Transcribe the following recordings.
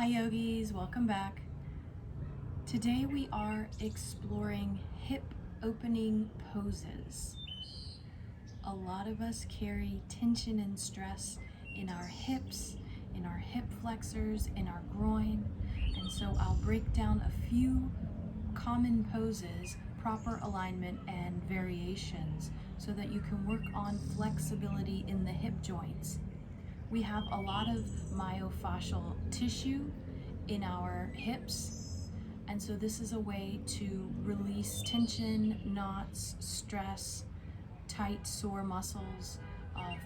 Hi yogis, welcome back. Today we are exploring hip opening poses. A lot of us carry tension and stress in our hips, in our hip flexors, in our groin, and so I'll break down a few common poses, proper alignment, and variations so that you can work on flexibility in the hip joints. We have a lot of myofascial tissue in our hips, and so this is a way to release tension, knots, stress, tight, sore muscles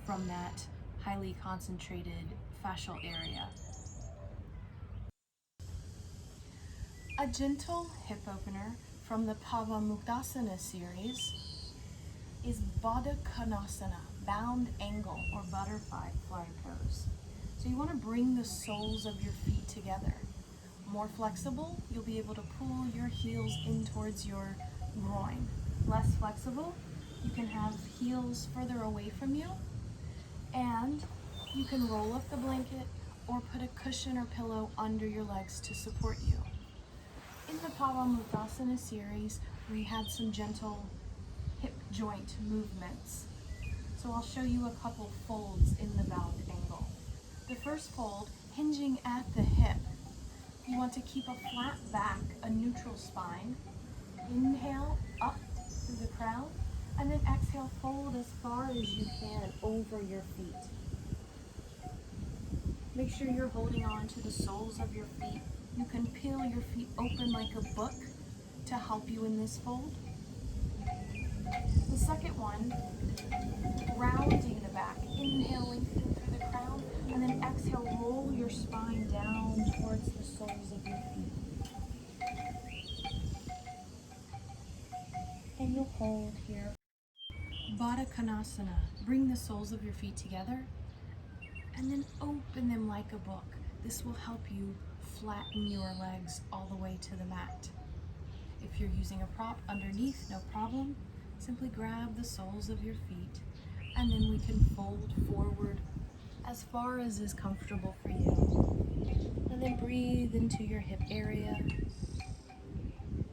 from that highly concentrated fascial area. A gentle hip opener from the Pavamuktasana series is Baddha Konasana, bound angle or butterfly pose. So you want to bring the soles of your feet together. More flexible, you'll be able to pull your heels in towards your groin. Less flexible, you can have heels further away from you, and you can roll up the blanket or put a cushion or pillow under your legs to support you. In the Pavamuktasana series, we had some gentle hip joint movements. So I'll show you a couple folds in the bound angle. The first fold, hinging at the hip. You want to keep a flat back, a neutral spine. Inhale up through the crown, and then exhale, fold as far as you can over your feet. Make sure you're holding on to the soles of your feet. You can peel your feet open like a book to help you in this fold. The second one, rounding the back. Inhale, lengthen through the crown, and then exhale, roll your spine down towards the soles of your feet. And you'll hold here. Baddha Konasana. Bring the soles of your feet together and then open them like a book. This will help you flatten your legs all the way to the mat. If you're using a prop underneath, no problem. Simply grab the soles of your feet and then we can fold forward as far as is comfortable for you. And then breathe into your hip area.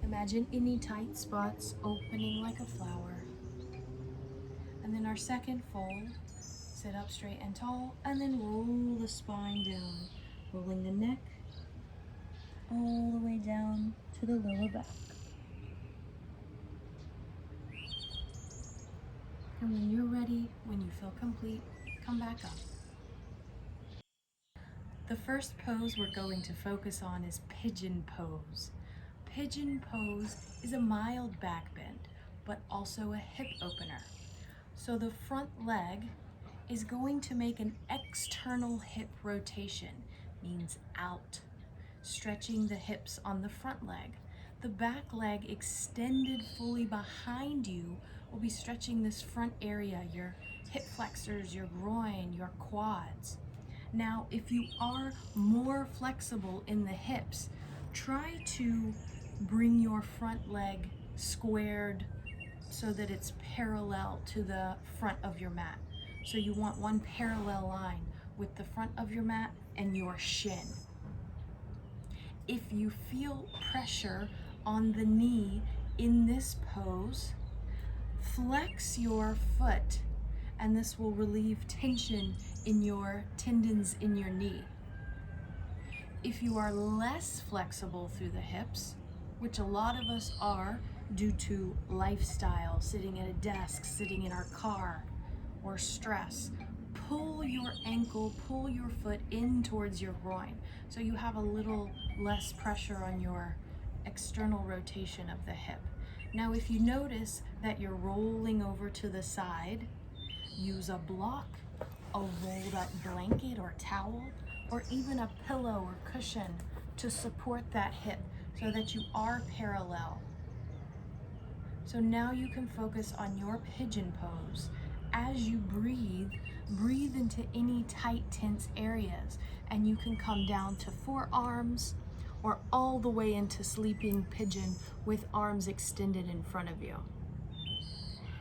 Imagine any tight spots opening like a flower. And then our second fold, sit up straight and tall, and then roll the spine down, rolling the neck all the way down to the lower back. And when you're ready, when you feel complete, come back up. The first pose we're going to focus on is pigeon pose. Pigeon pose is a mild back bend, but also a hip opener. So the front leg is going to make an external hip rotation, means out, stretching the hips on the front leg. The back leg extended fully behind you will be stretching this front area, your hip flexors, your groin, your quads. Now, if you are more flexible in the hips, try to bring your front leg squared so that it's parallel to the front of your mat. So you want one parallel line with the front of your mat and your shin. If you feel pressure on the knee in this pose, flex your foot and this will relieve tension in your tendons in your knee. If you are less flexible through the hips, which a lot of us are due to lifestyle, sitting at a desk, sitting in our car, or stress, pull your ankle, pull your foot in towards your groin so you have a little less pressure on your external rotation of the hip. Now, if you notice that you're rolling over to the side, use a block, a rolled up blanket or towel, or even a pillow or cushion to support that hip so that you are parallel. So now you can focus on your pigeon pose. As you breathe, breathe into any tight, tense areas, and you can come down to forearms or all the way into sleeping pigeon with arms extended in front of you.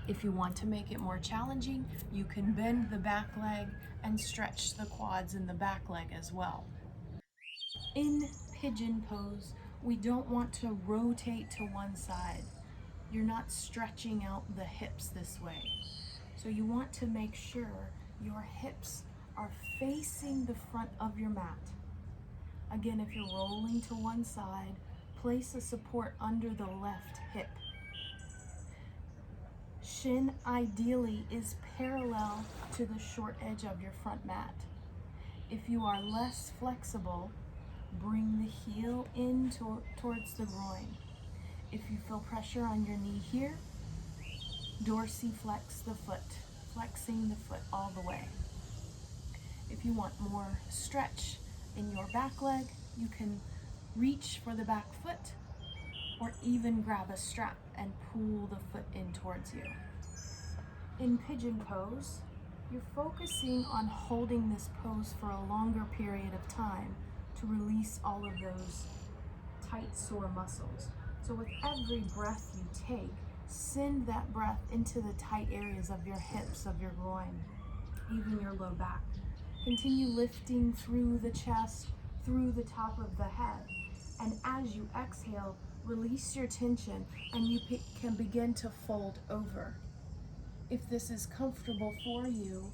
If you want to make it more challenging, you can bend the back leg and stretch the quads in the back leg as well. In pigeon pose, we don't want to rotate to one side. You're not stretching out the hips this way. So you want to make sure your hips are facing the front of your mat. Again, if you're rolling to one side, place a support under the left hip. Shin ideally is parallel to the short edge of your front mat. If you are less flexible, bring the heel in towards the groin. If you feel pressure on your knee here, dorsiflex the foot, flexing the foot all the way. If you want more stretch in your back leg, you can reach for the back foot or even grab a strap and pull the foot in towards you. In pigeon pose, you're focusing on holding this pose for a longer period of time to release all of those tight, sore muscles. So with every breath you take, send that breath into the tight areas of your hips, of your groin, even your low back. Continue lifting through the chest, through the top of the head. And as you exhale, release your tension and you can begin to fold over. If this is comfortable for you,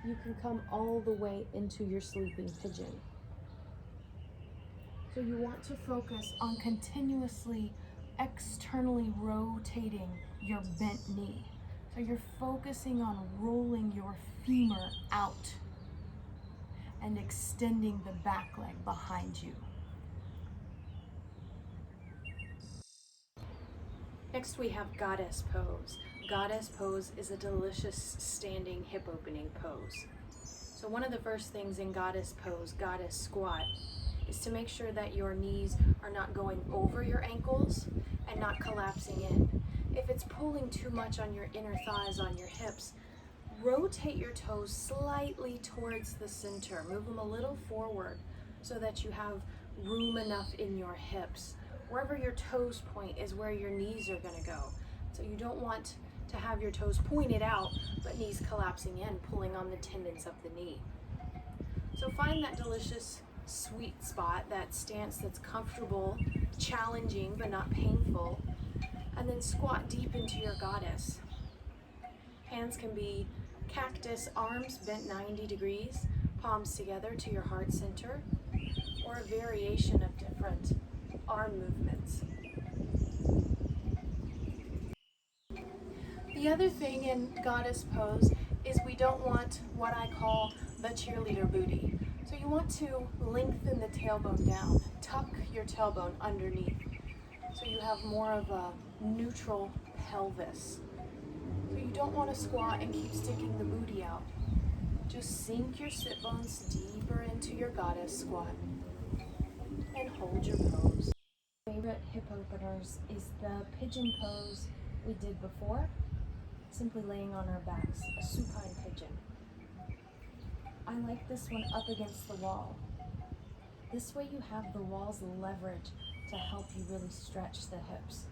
you can come all the way into your sleeping pigeon. So you want to focus on continuously externally rotating your bent knee. So you're focusing on rolling your femur out and extending the back leg behind you. Next we have goddess pose. Goddess pose is a delicious standing hip opening pose. So one of the first things in goddess pose, goddess squat, is to make sure that your knees are not going over your ankles and not collapsing in. If it's pulling too much on your inner thighs, on your hips, rotate your toes slightly towards the center. Move them a little forward so that you have room enough in your hips. Wherever your toes point is where your knees are going to go. So you don't want to have your toes pointed out, but knees collapsing in, pulling on the tendons of the knee. So find that delicious sweet spot, that stance that's comfortable, challenging, but not painful, and then squat deep into your goddess. Hands can be cactus, arms bent 90 degrees, palms together to your heart center, or a variation of different arm movements. The other thing in goddess pose is we don't want what I call the cheerleader booty. So you want to lengthen the tailbone down, tuck your tailbone underneath, so you have more of a neutral pelvis. So you don't want to squat and keep sticking the booty out. Just sink your sit bones deeper into your goddess squat and hold your pose. Favorite hip openers is the pigeon pose we did before, simply laying on our backs, a supine pigeon. I like this one up against the wall. This way you have the wall's leverage to help you really stretch the hips.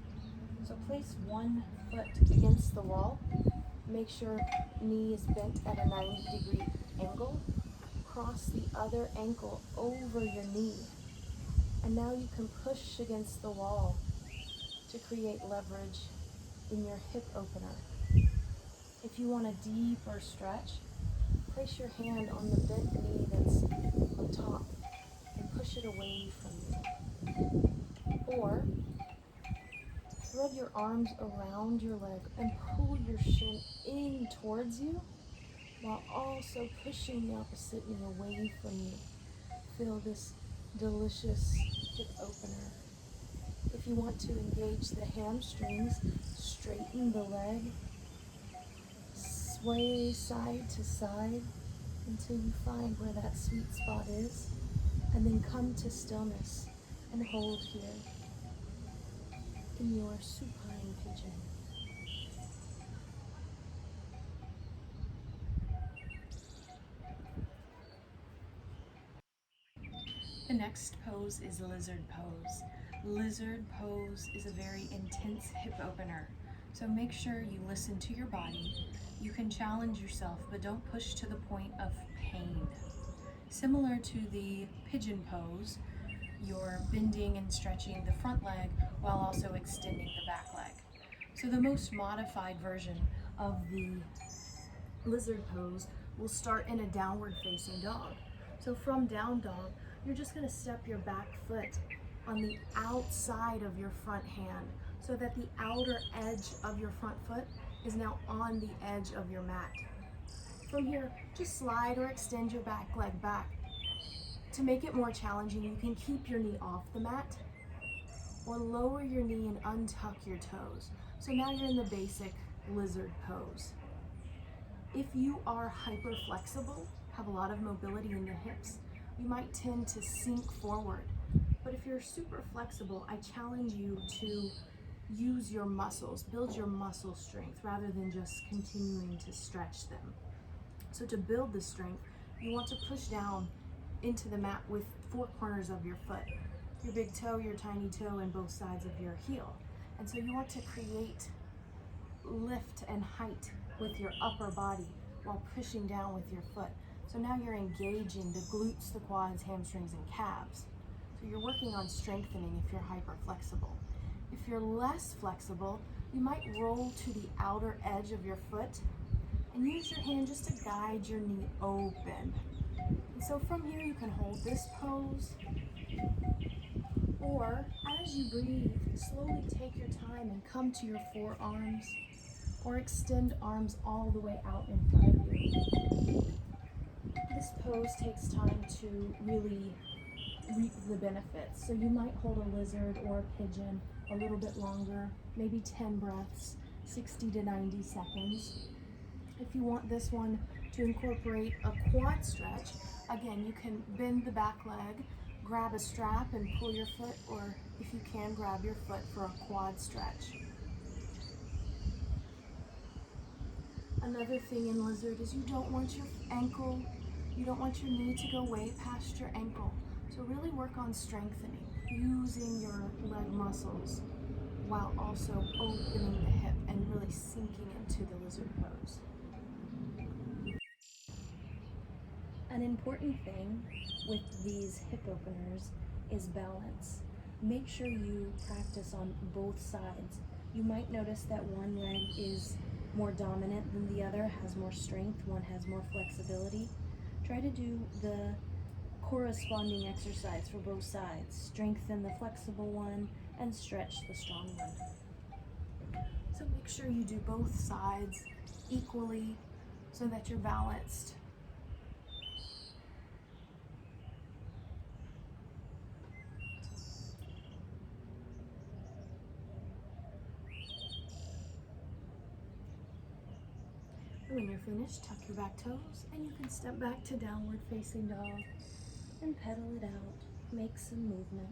So place one foot against the wall. Make sure knee is bent at a 90-degree angle. Cross the other ankle over your knee. And now you can push against the wall to create leverage in your hip opener. If you want a deeper stretch, place your hand on the bent knee that's on top and push it away from you. Or thread your arms around your leg and pull your shin in towards you while also pushing the opposite knee away from you. Feel this delicious hip opener. If you want to engage the hamstrings, straighten the leg, sway side to side until you find where that sweet spot is, and then come to stillness and hold here in your supine pigeon. The next pose is lizard pose. Lizard pose is a very intense hip opener, so make sure you listen to your body. You can challenge yourself, but don't push to the point of pain. Similar to the pigeon pose, you're bending and stretching the front leg while also extending the back leg. So the most modified version of the lizard pose will start in a downward facing dog. So from down dog, you're just going to step your back foot on the outside of your front hand so that the outer edge of your front foot is now on the edge of your mat. From here, just slide or extend your back leg back. To make it more challenging, you can keep your knee off the mat or lower your knee and untuck your toes. So now you're in the basic lizard pose. If you are hyper flexible, have a lot of mobility in your hips, you might tend to sink forward. But if you're super flexible, I challenge you to use your muscles, build your muscle strength rather than just continuing to stretch them. So to build the strength, you want to push down into the mat with 4 corners of your foot, your big toe, your tiny toe, and both sides of your heel. And so you want to create lift and height with your upper body while pushing down with your foot. So now you're engaging the glutes, the quads, hamstrings, and calves. So you're working on strengthening if you're hyper flexible. If you're less flexible, you might roll to the outer edge of your foot and use your hand just to guide your knee open. And so from here you can hold this pose, or as you breathe, slowly take your time and come to your forearms, or extend arms all the way out in front of you. This pose takes time to really reap the benefits. So you might hold a lizard or a pigeon a little bit longer, maybe 10 breaths, 60 to 90 seconds. If you want this one to incorporate a quad stretch, again, you can bend the back leg, grab a strap and pull your foot, or if you can, grab your foot for a quad stretch. Another thing in lizard is you don't want your ankle, you don't want your knee to go way past your ankle. So really work on strengthening, using your leg muscles while also opening the hip and really sinking into the lizard pose. An important thing with these hip openers is balance. Make sure you practice on both sides. You might notice that one leg is more dominant than the other, has more strength, one has more flexibility. Try to do the corresponding exercise for both sides. Strengthen the flexible one and stretch the strong one. So make sure you do both sides equally so that you're balanced. When you're finished, tuck your back toes and you can step back to downward facing dog and pedal it out. Make some movement.